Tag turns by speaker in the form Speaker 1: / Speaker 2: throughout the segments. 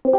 Speaker 1: Good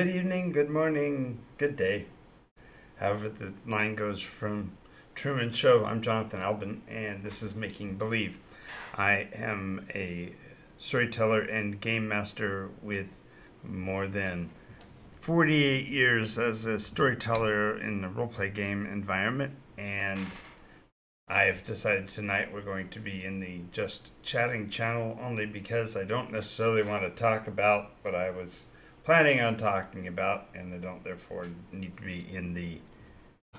Speaker 1: evening, good morning, good day. However, the line goes from Truman Show. I'm Jonathan Albin, and this is Making Believe. I am a storyteller and game master with more than 48 years as a storyteller in the roleplay game environment, and I've decided tonight we're going to be in the just chatting channel only because I don't necessarily want to talk about what I was planning on talking about, and I don't therefore need to be in the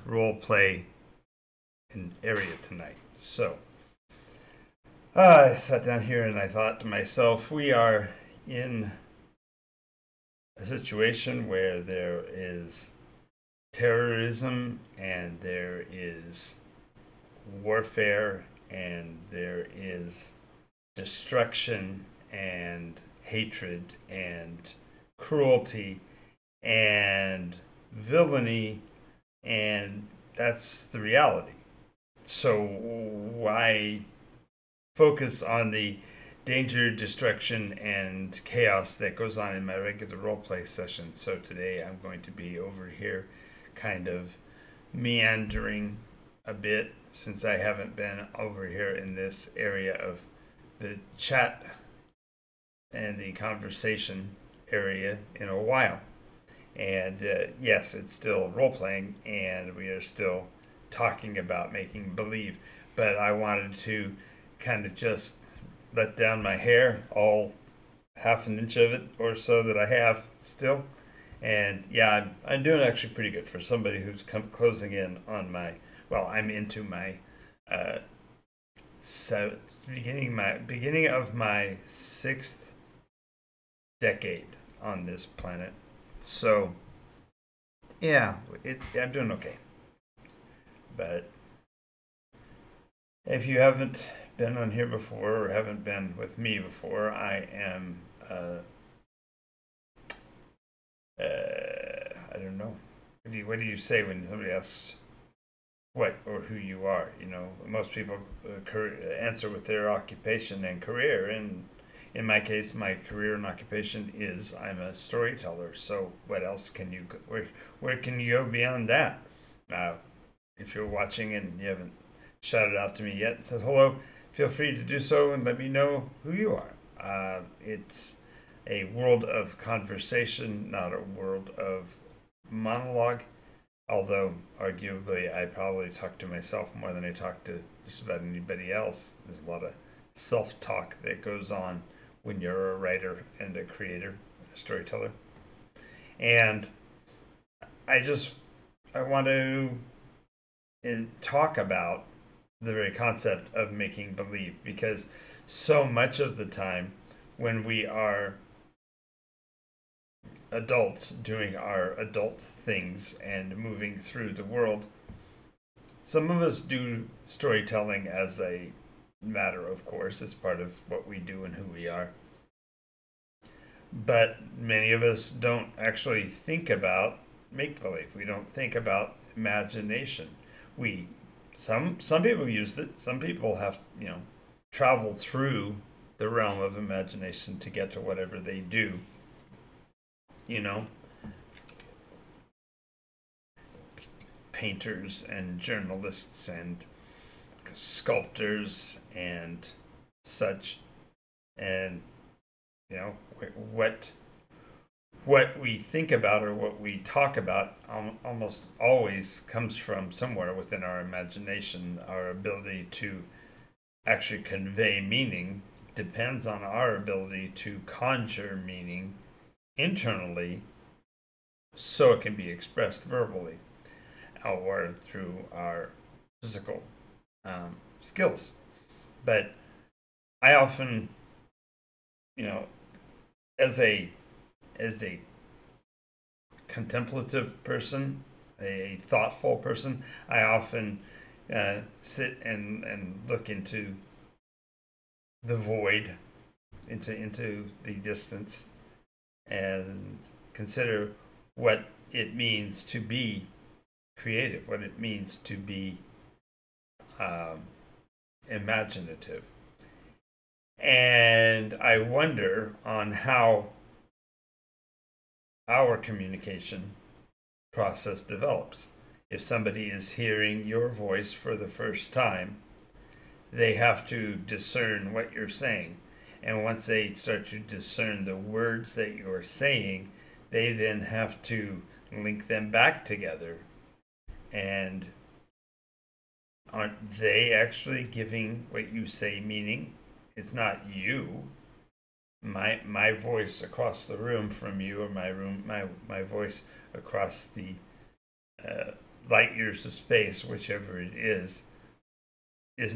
Speaker 1: role play area tonight. So I sat down here and I thought to myself, we are in a situation where there is terrorism and there is warfare and there is destruction and hatred and cruelty and villainy, and that's the reality. So why focus on the danger, destruction, and chaos that goes on in my regular roleplay session? So today I'm going to be over here kind of meandering a bit, since I haven't been over here in this area of the chat and the conversation area in a while. And yes, it's still role playing, and we are still talking about making believe. But I wanted to kind of just let down my hair, all half an inch of it or so that I have still. And yeah, I'm doing actually pretty good for somebody who's closing in on my, well, I'm into my beginning of my 6th decade on this planet. So yeah, I'm doing okay. But if you haven't been on here before or haven't been with me before, I am I don't know. What do you say when somebody asks what or who you are? You know, most people answer with their occupation and career, and in my case, my career and occupation is I'm a storyteller. So what else can you where can you go beyond that? If you're watching and you haven't shouted out to me yet and said hello, feel free to do so and let me know who you are. It's a world of conversation, not a world of monologue. Although, arguably, I probably talk to myself more than I talk to just about anybody else. There's a lot of self-talk that goes on when you're a writer and a creator, a storyteller. And I want to talk about the very concept of making believe, because so much of the time when we are adults doing our adult things and moving through the world, some of us do storytelling as a matter of course. It's part of what we do and who we are. But many of us don't actually think about make believe. We don't think about imagination. We some people use it. Some people have, travel through the realm of imagination to get to whatever they do. You know, painters and journalists and sculptors and such. And what we think about or what we talk about almost always comes from somewhere within our imagination. Our ability to actually convey meaning depends on our ability to conjure meaning internally so it can be expressed verbally or through our physical skills. But I often, as a contemplative person, a thoughtful person, I often sit and look into the void, into the distance, and consider what it means to be creative, what it means to be um, imaginative. And I wonder on how our communication process develops. If somebody is hearing your voice for the first time, they have to discern what you're saying. And once they start to discern the words that you're saying, they then have to link them back together. And aren't they actually giving what you say meaning? It's not you. My voice across the room from you, or my voice across the light years of space, whichever it is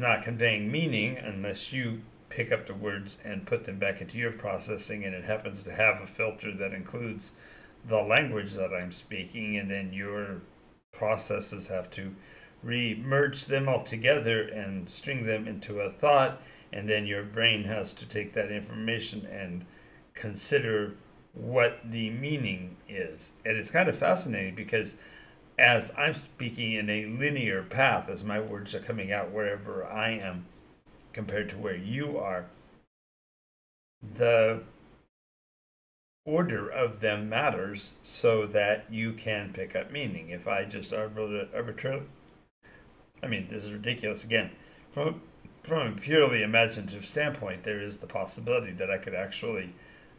Speaker 1: not conveying meaning unless you pick up the words and put them back into your processing, and it happens to have a filter that includes the language that I'm speaking, and then your processes have to re-merge them all together and string them into a thought, and then your brain has to take that information and consider what the meaning is. And it's kind of fascinating because as I'm speaking in a linear path, as my words are coming out wherever I am compared to where you are, the order of them matters so that you can pick up meaning. If I just arbitrarily, I mean, this is ridiculous again. From a purely imaginative standpoint, there is the possibility that I could actually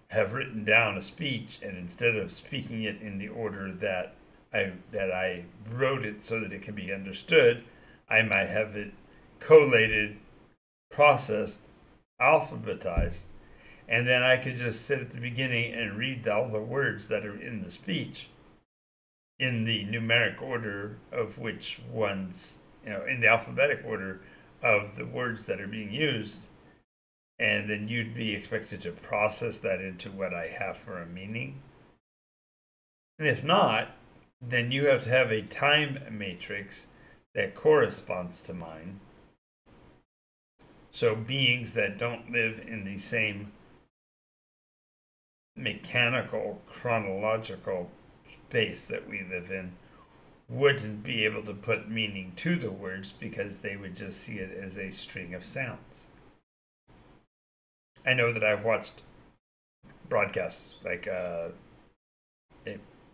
Speaker 1: have written down a speech, and instead of speaking it in the order that I wrote it so that it can be understood, I might have it collated, processed, alphabetized, and then I could just sit at the beginning and read all the words that are in the speech in the numeric order of which ones, in the alphabetic order of the words that are being used, and then you'd be expected to process that into what I have for a meaning. And if not, then you have to have a time matrix that corresponds to mine. So beings that don't live in the same mechanical, chronological space that we live in wouldn't be able to put meaning to the words because they would just see it as a string of sounds. I know that I've watched broadcasts like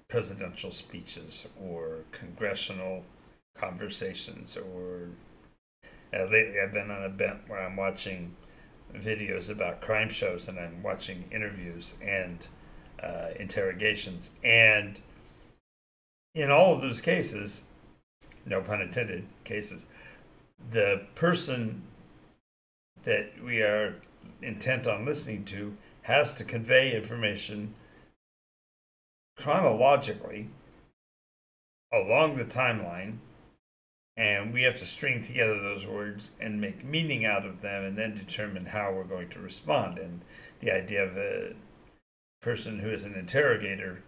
Speaker 1: presidential speeches or congressional conversations, or lately I've been on a bent where I'm watching videos about crime shows, and I'm watching interviews and interrogations, and in all of those cases, no pun intended cases, the person that we are intent on listening to has to convey information chronologically along the timeline, and we have to string together those words and make meaning out of them and then determine how we're going to respond. And the idea of a person who is an interrogator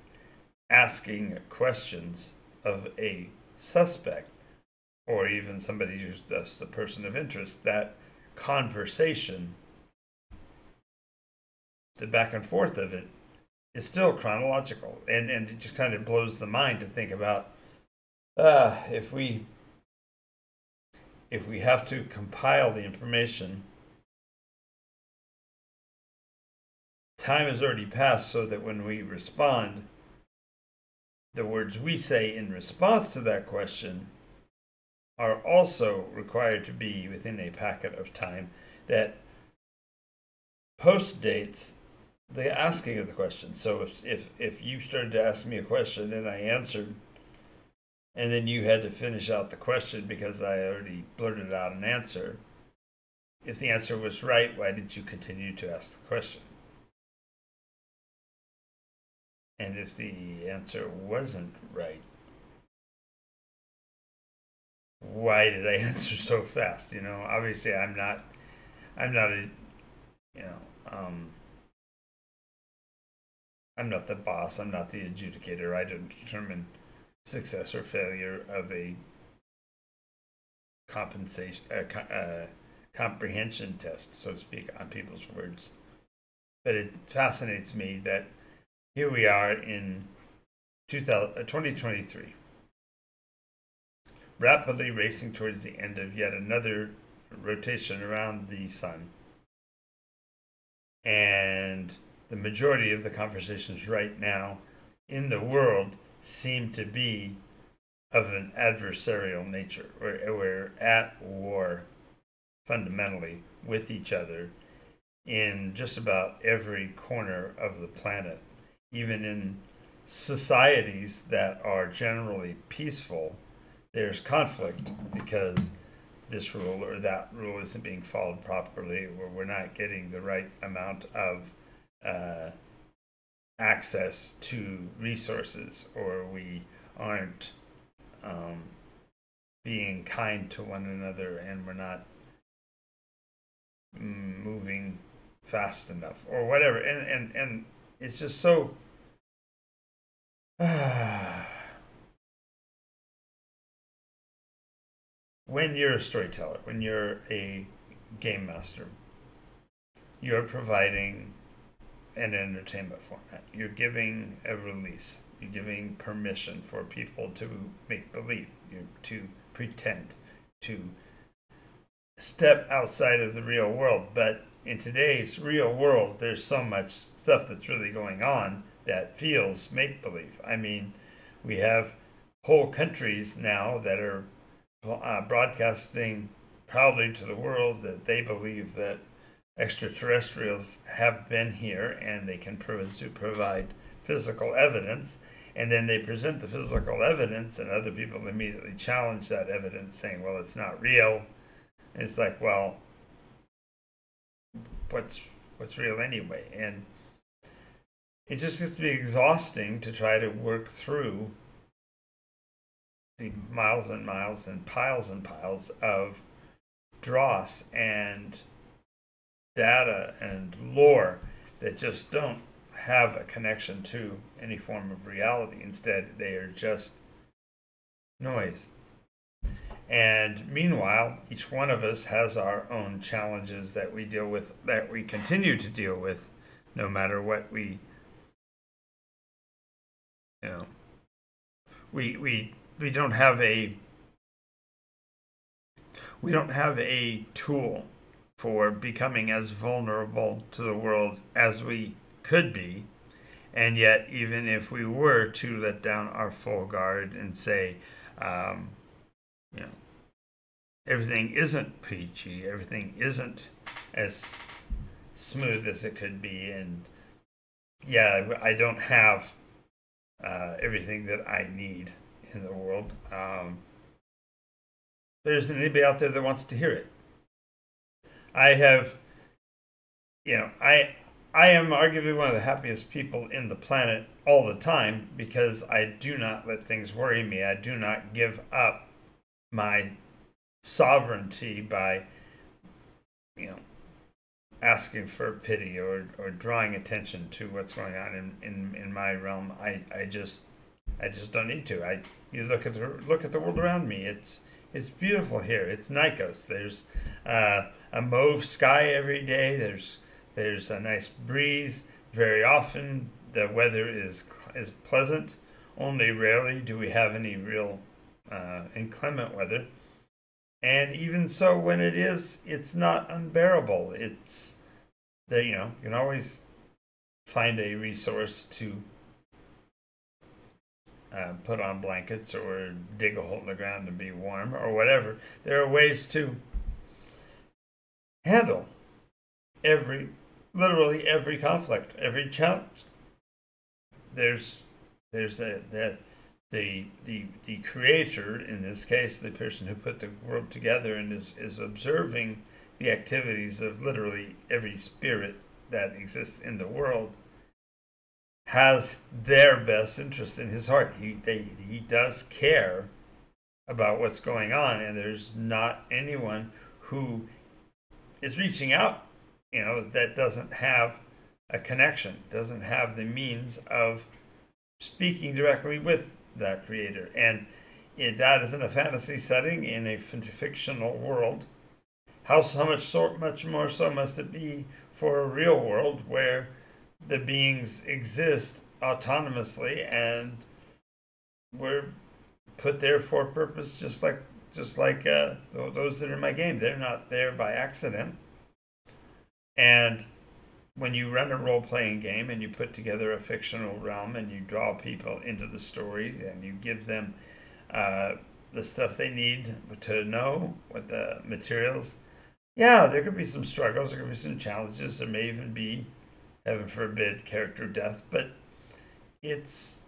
Speaker 1: asking questions of a suspect, or even somebody who's just a person of interest, that conversation, the back and forth of it, is still chronological. And it just kind of blows the mind to think about if we have to compile the information, time has already passed so that when we respond, the words we say in response to that question are also required to be within a packet of time that postdates the asking of the question. So if you started to ask me a question and I answered, and then you had to finish out the question because I already blurted out an answer, if the answer was right, why did you continue to ask the question? And if the answer wasn't right, why did I answer so fast? Obviously I'm not a, I'm not the boss. I'm not the adjudicator. I don't determine success or failure of a comprehension test, so to speak, on people's words. But it fascinates me that here we are in 2023, rapidly racing towards the end of yet another rotation around the sun. And the majority of the conversations right now in the world seem to be of an adversarial nature. We're at war fundamentally with each other in just about every corner of the planet, even in societies that are generally peaceful. There's conflict because this rule or that rule isn't being followed properly, or we're not getting the right amount of access to resources, or we aren't being kind to one another, and we're not moving fast enough, or whatever. And it's just so when you're a storyteller, when you're a game master, you're providing an entertainment format. You're giving a release. You're giving permission for people to make believe, to pretend, to step outside of the real world. But in today's real world, there's so much stuff that's really going on that feels make-believe. I mean, we have whole countries now that are broadcasting proudly to the world that they believe that extraterrestrials have been here and they can provide physical evidence, and then they present the physical evidence and other people immediately challenge that evidence saying, well, it's not real. And it's like, well, what's real anyway? And it just gets to be exhausting to try to work through the miles and miles and piles of dross and data and lore that just don't have a connection to any form of reality. Instead, they are just noise. And meanwhile, each one of us has our own challenges that we deal with, that we continue to deal with, no matter what we don't have a tool for becoming as vulnerable to the world as we could be. And yet, even if we were to let down our full guard and say, everything isn't peachy, everything isn't as smooth as it could be, and I don't have everything that I need in the world. There isn't anybody out there that wants to hear it. I am arguably one of the happiest people in the planet all the time because I do not let things worry me. I do not give up my sovereignty by, asking for pity or drawing attention to what's going on in my realm. I just don't need to. You look at the world around me. It's beautiful here. It's Nikos. There's a mauve sky every day. There's a nice breeze. Very often the weather is pleasant. Only rarely do we have any real inclement weather. And even so, when it is, it's not unbearable. It's there. You can always find a resource to put on blankets or dig a hole in the ground and be warm or whatever. There are ways to handle literally every conflict, every challenge. There's the creator, in this case, the person who put the world together and is observing the activities of literally every spirit that exists in the world, has their best interest in his heart. He does care about what's going on, and there's not anyone who is reaching out, that doesn't have a connection, doesn't have the means of speaking directly with that creator. And that is in a fantasy setting in a fictional world. Much more so must it be for a real world where the beings exist autonomously and were put there for a purpose, just like those that are in my game. They're not there by accident. And when you run a role-playing game and you put together a fictional realm and you draw people into the stories and you give them the stuff they need to know, what the materials, yeah, there could be some struggles, there could be some challenges, there may even be, heaven forbid, character death, but it's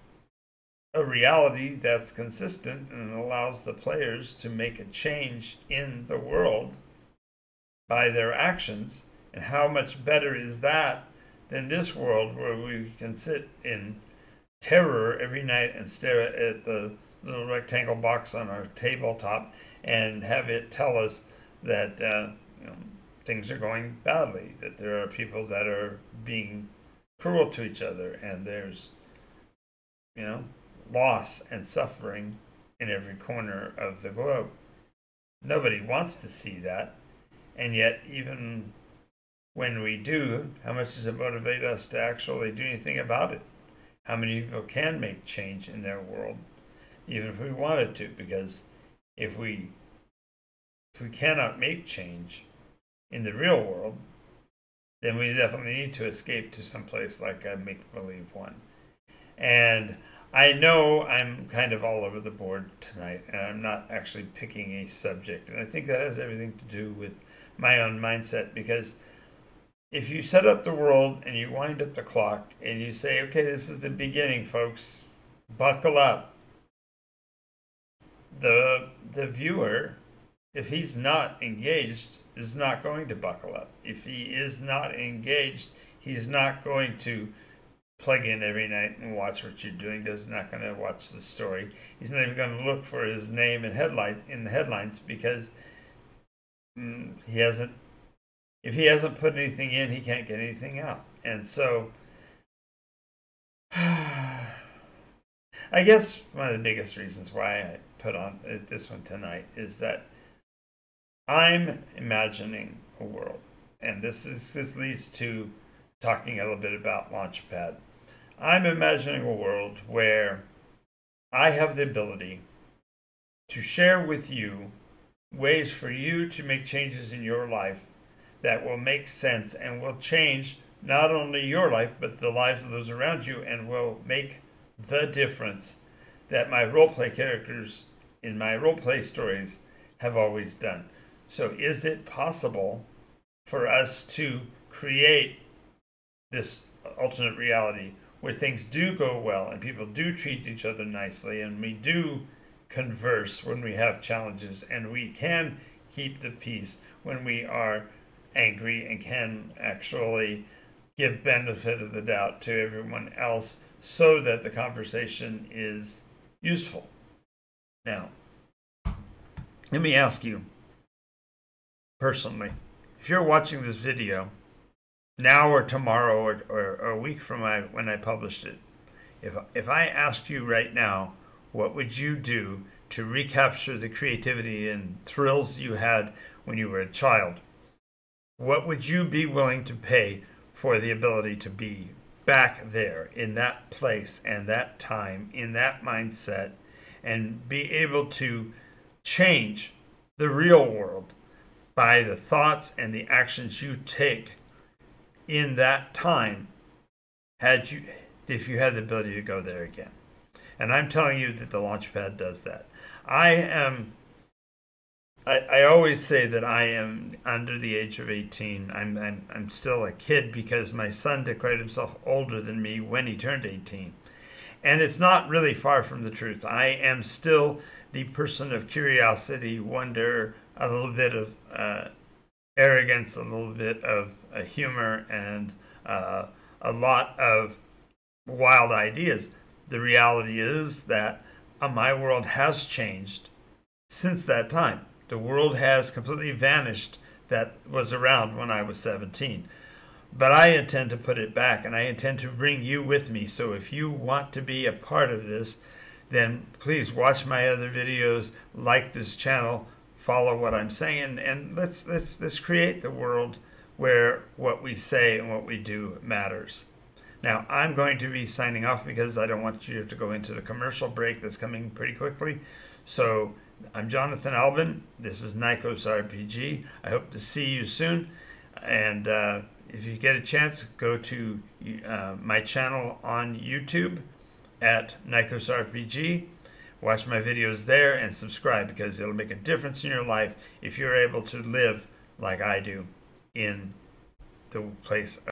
Speaker 1: a reality that's consistent and allows the players to make a change in the world by their actions. And how much better is that than this world where we can sit in terror every night and stare at the little rectangle box on our tabletop and have it tell us that things are going badly, that there are people that are being cruel to each other, and there's loss and suffering in every corner of the globe. Nobody wants to see that, and yet even when we do, how much does it motivate us to actually do anything about it? How many people can make change in their world, even if we wanted to? Because if we cannot make change in the real world, then we definitely need to escape to some place like a make-believe one. And I know I'm kind of all over the board tonight, and I'm not actually picking a subject. And I think that has everything to do with my own mindset, because if you set up the world and you wind up the clock and you say, okay, this is the beginning, folks, buckle up, the viewer, if he's not engaged, is not going to buckle up. If he is not engaged, he's not going to plug in every night and watch what you're doing. He's not going to watch the story. He's not even going to look for his name in the headlines, because if he hasn't put anything in, he can't get anything out. And so I guess one of the biggest reasons why I put on this one tonight is that I'm imagining a world, and this leads to talking a little bit about Launchpad. I'm imagining a world where I have the ability to share with you ways for you to make changes in your life that will make sense and will change not only your life, but the lives of those around you, and will make the difference that my roleplay characters in my roleplay stories have always done. So is it possible for us to create this alternate reality where things do go well and people do treat each other nicely, and we do converse when we have challenges, and we can keep the peace when we are angry, and can actually give benefit of the doubt to everyone else so that the conversation is useful? Now, let me ask you personally, if you're watching this video now or tomorrow or a week from when I published it, if I asked you right now, what would you do to recapture the creativity and thrills you had when you were a child? What would you be willing to pay for the ability to be back there in that place and that time, in that mindset, and be able to change the real world by the thoughts and the actions you take in that time, if you had the ability to go there again? And I'm telling you that the Launchpad does that. I always say that I am under the age of 18. I'm still a kid because my son declared himself older than me when he turned 18. And it's not really far from the truth. I am still the person of curiosity, wonder, a little bit of arrogance, a little bit of humor, and a lot of wild ideas. The reality is that my world has changed since that time. The world has completely vanished that was around when I was 17. But I intend to put it back, and I intend to bring you with me. So if you want to be a part of this, then please watch my other videos, like this channel, follow what I'm saying, and let's create the world where what we say and what we do matters. Now, I'm going to be signing off because I don't want you to go into the commercial break that's coming pretty quickly. So I'm Jonathan Albin. This is Nikos RPG. I hope to see you soon. And if you get a chance, go to my channel on YouTube at Nikos RPG. Watch my videos there and subscribe, because it'll make a difference in your life if you're able to live like I do in the place